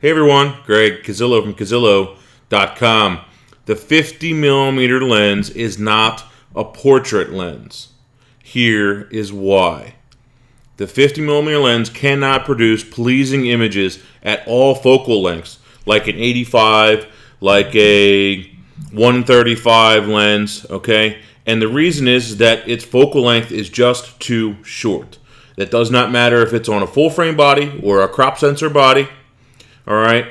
Hey everyone, Greg Cazillo from Cazillo.com. The 50 millimeter lens is not a portrait lens. Here is why. The 50 millimeter lens cannot produce pleasing images at all focal lengths, like an 85, like a 135 lens, okay? And the reason is that its focal length is just too short. That does not matter if it's on a full frame body or a crop sensor body. All right.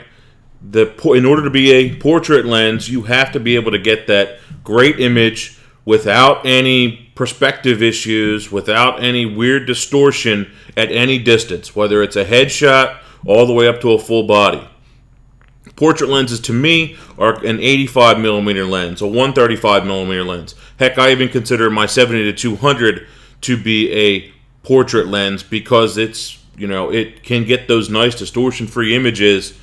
In order to be a portrait lens, you have to be able to get that great image without any perspective issues, without any weird distortion at any distance, whether it's a headshot all the way up to a full body. Portrait lenses, to me, are an 85 millimeter lens, a 135 millimeter lens. Heck, I even consider my 70-200 to be a portrait lens because it can get those nice distortion-free images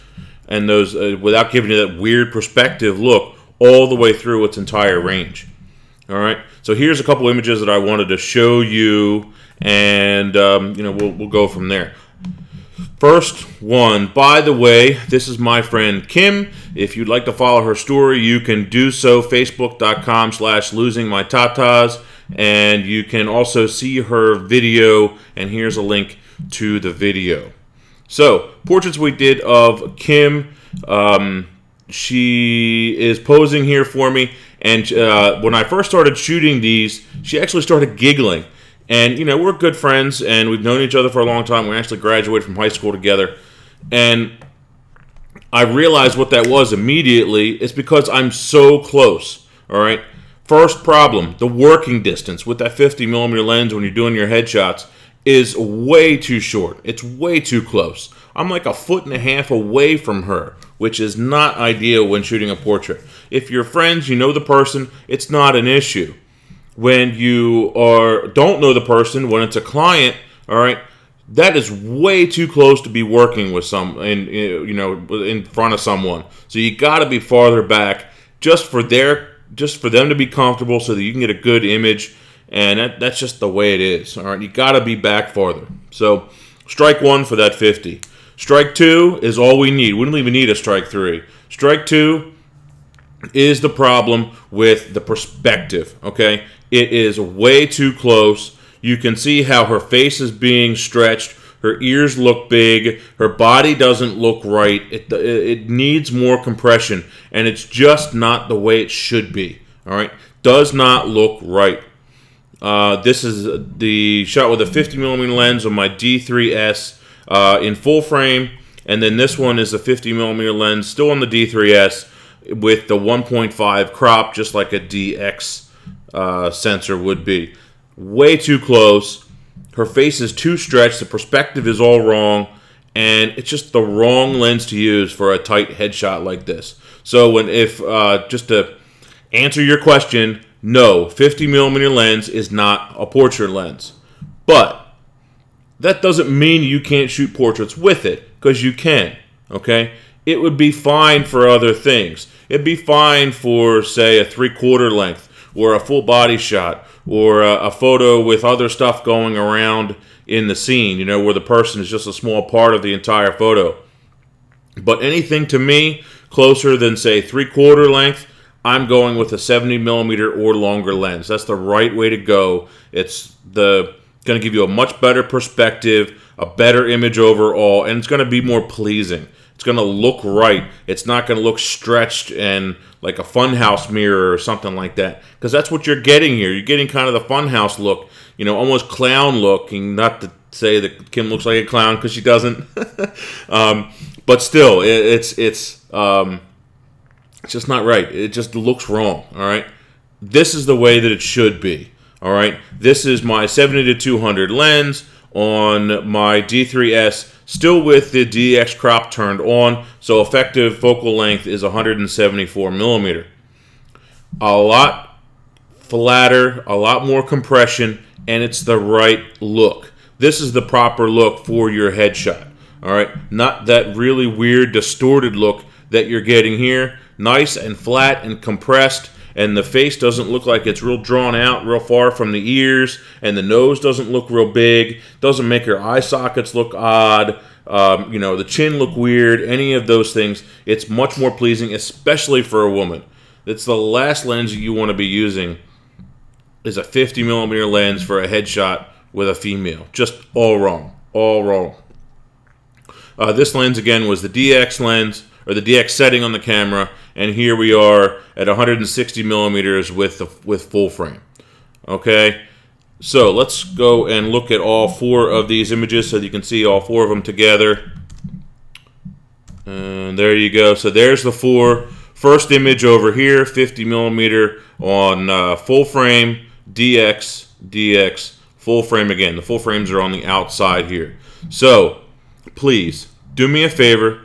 and those without giving you that weird perspective look all the way through its entire range. All right, so here's a couple images that I wanted to show you, and we'll go from there. First one, by the way, this is my friend Kim. If you'd like to follow her story, you can do so, facebook.com/losingmytatas, and you can also see her video, and here's a link to the video. So, portraits we did of Kim. She is posing here for me, and when I first started shooting these, she actually started giggling. And, we're good friends, and we've known each other for a long time. We actually graduated from high school together. And I realized what that was immediately. It's because I'm so close, all right? First problem, the working distance with that 50 millimeter lens when you're doing your headshots is way too short. It's way too close. I'm like 1.5 feet away from her, which is not ideal when shooting a portrait. If you're friends, you know the person, it's not an issue. When you don't know the person, when it's a client, all right, that is way too close to be working with in front of someone. So you got to be farther back just for them to be comfortable, so that you can get a good image. And that's just the way it is. All right, you got to be back farther. So strike one for that 50. Strike two is all we need. We don't even need a strike three. Strike two is the problem with the perspective. Okay, it is way too close. You can see how her face is being stretched. Her ears look big. Her body doesn't look right. It needs more compression, and it's just not the way it should be. All right, does not look right. This is the shot with a 50 millimeter lens on my D3S in full frame, and then this one is a 50 millimeter lens still on the D3S with the 1.5 crop, just like a DX sensor would be. Way too close. Her face is too stretched. The perspective is all wrong, and it's just the wrong lens to use for a tight headshot like this. So just to answer your question, no, 50 millimeter lens is not a portrait lens. But that doesn't mean you can't shoot portraits with it, because you can, okay? It would be fine for other things. It'd be fine for, say, a 3/4 length, or a full body shot, or a photo with other stuff going around in the scene, where the person is just a small part of the entire photo. But anything to me closer than, say, 3/4 length, I'm going with a 70 millimeter or longer lens. That's the right way to go. It's going to give you a much better perspective, a better image overall, and it's going to be more pleasing. It's going to look right. It's not going to look stretched and like a funhouse mirror or something like that, because that's what you're getting here. You're getting kind of the funhouse look, almost clown looking. Not to say that Kim looks like a clown, because she doesn't, but still, it's just not right. It just looks wrong, all right? This is the way that it should be, all right? This is my 70-200 lens on my D3S, still with the DX crop turned on, so effective focal length is 174 millimeter. A lot flatter, a lot more compression, and it's the right look. This is the proper look for your headshot, all right? Not that really weird, distorted look that you're getting here. Nice and flat and compressed, and the face doesn't look like it's real drawn out, real far from the ears, and the nose doesn't look real big, doesn't make her eye sockets look odd. the chin look weird, any of those things. It's much more pleasing, especially for a woman. It's the last lens you want to be using is a 50 millimeter lens for a headshot with a female. Just all wrong. All wrong. This lens, again, was the DX lens, or the DX setting on the camera, and here we are at 160 millimeters with full frame. Okay, so let's go and look at all 4 of these images so you can see all 4 of them together. And there you go. So there's the 4. First image over here, 50 millimeter on full frame, DX, DX, full frame again. The full frames are on the outside here. So please do me a favor.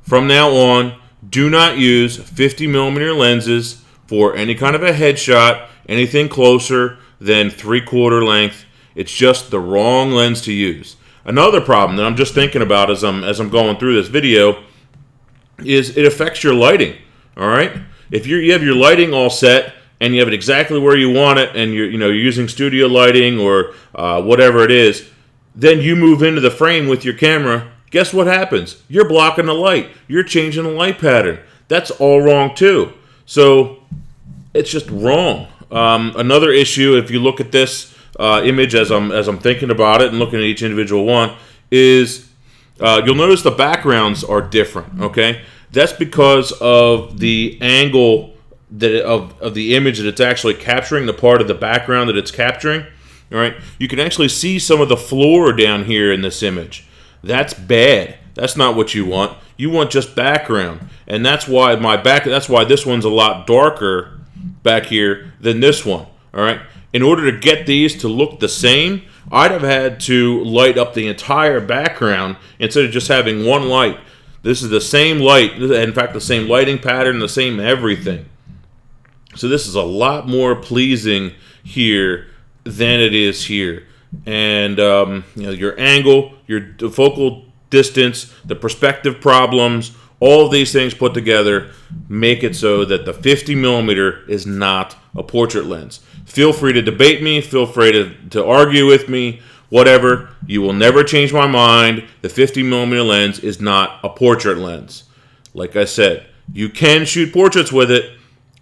From now on, do not use 50 millimeter lenses for any kind of a headshot, anything closer than 3/4 length. It's just the wrong lens to use. Another problem that I'm just thinking about as I'm going through this video is it affects your lighting. All right, if you have your lighting all set and you have it exactly where you want it, and you're using studio lighting or whatever it is, then you move into the frame with your camera. Guess what happens? You're blocking the light. You're changing the light pattern. That's all wrong too. So it's just wrong. Another issue, if you look at this image as I'm thinking about it and looking at each individual one, is you'll notice the backgrounds are different. Okay. That's because of the angle of the image that it's actually capturing, the part of the background that it's capturing. All right, you can actually see some of the floor down here in this image. That's bad. That's not what you want. You want just background, and that's why that's why this one's a lot darker back here than this one. All right. In order to get these to look the same, I'd have had to light up the entire background instead of just having one light. This is the same light, in fact, the same lighting pattern, the same everything. So this is a lot more pleasing here than it is here. And your angle, your focal distance, the perspective problems, all of these things put together make it so that the 50 millimeter is not a portrait lens. Feel free to debate me. Feel free to argue with me. Whatever, you will never change my mind. The 50 millimeter lens is not a portrait lens. Like I said, you can shoot portraits with it.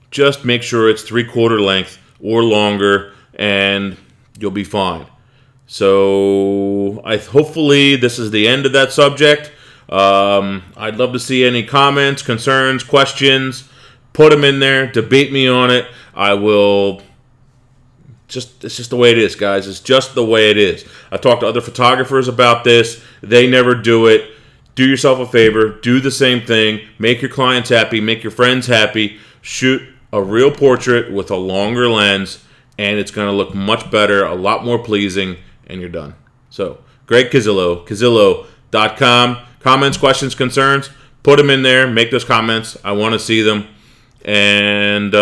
Just make sure it's 3/4 length or longer, and you'll be fine. So hopefully this is the end of that subject. I'd love to see any comments, concerns, questions. Put them in there. Debate me on it. I will. It's just the way it is, guys. It's just the way it is. I talked to other photographers about this. They never do it. Do yourself a favor. Do the same thing. Make your clients happy. Make your friends happy. Shoot a real portrait with a longer lens, and it's going to look much better, a lot more pleasing, and you're done. So, Greg Cazillo, Cazillo.com. Comments, questions, concerns, put them in there. Make those comments. I want to see them. And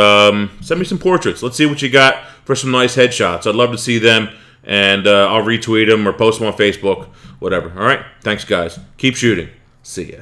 send me some portraits. Let's see what you got for some nice headshots. I'd love to see them, and I'll retweet them or post them on Facebook, whatever. All right? Thanks, guys. Keep shooting. See ya.